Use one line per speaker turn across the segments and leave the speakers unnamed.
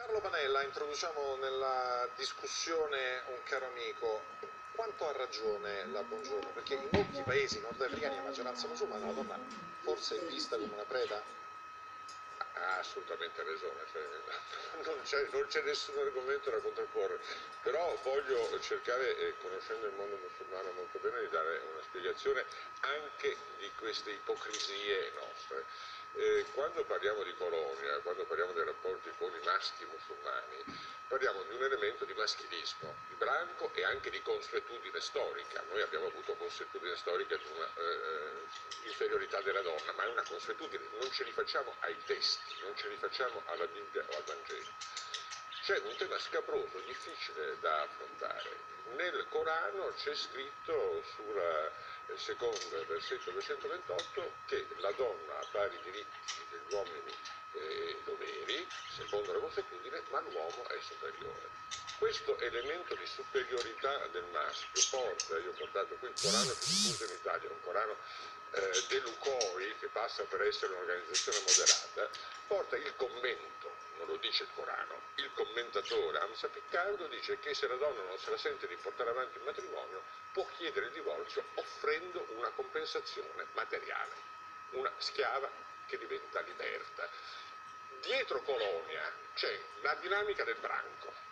Carlo Panella, introduciamo nella discussione un caro amico. Quanto ha ragione la Bongiorno? Perché in molti paesi nordafricani a maggioranza musulmana la donna forse è vista come una preda?
Ha assolutamente ragione, non c'è nessun argomento da contrapporre, però voglio cercare, conoscendo il mondo musulmano molto bene, di dare una spiegazione anche di queste ipocrisie nostre. Quando parliamo di colonia, quando parliamo dei rapporti con i maschi musulmani, parliamo di un elemento di maschilismo, di branco e anche di consuetudine storica. Noi abbiamo avuto consuetudine storica di una inferiorità della donna, ma è una consuetudine, non ce li facciamo ai testi, non ce li facciamo alla Bibbia o al Vangelo. C'è un tema scabroso, difficile da affrontare. Nel Corano c'è scritto sulla seconda versetto 228 che la donna ha pari diritti degli uomini e doveri, secondo la consuetudine, ma l'uomo è superiore. Questo elemento di superiorità del maschio porta, io ho portato qui il Corano che si usa in Italia, un Corano dell'UCOI, che passa per essere un'organizzazione moderata, porta il commento, non lo dice il Corano, il commentatore Hamza Piccardo dice che se la donna non se la sente di portare avanti il matrimonio può chiedere il divorzio offrendo una compensazione materiale, una schiava che diventa liberta. Dietro Colonia c'è la dinamica del branco,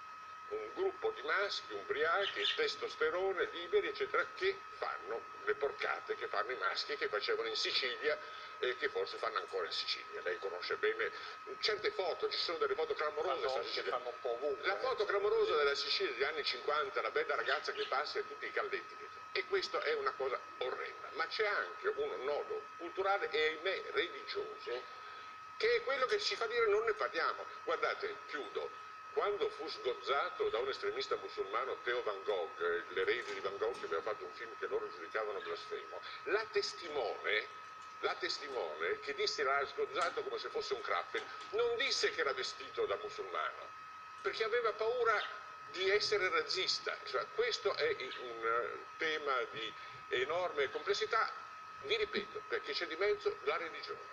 un gruppo di maschi ubriachi, testosterone, liberi, eccetera, che fanno le porcate che fanno i maschi che facevano in Sicilia e che forse fanno ancora in Sicilia. Lei conosce bene certe foto, ci sono delle foto clamorose.
Che fanno un po' ovunque.
La foto clamorosa della Sicilia degli anni 50, la bella ragazza che passa e tutti i caldetti dietro. E questa è una cosa orrenda. Ma c'è anche un nodo culturale e ahimè religioso, che è quello che ci fa dire non ne parliamo. Guardate, chiudo. Quando fu sgozzato da un estremista musulmano Theo Van Gogh, l'erede di Van Gogh che aveva fatto un film che loro giudicavano blasfemo, la testimone che disse l'ha sgozzato come se fosse un krappen, non disse che era vestito da musulmano, perché aveva paura di essere razzista. Cioè, questo è un tema di enorme complessità, vi ripeto, perché c'è di mezzo la religione.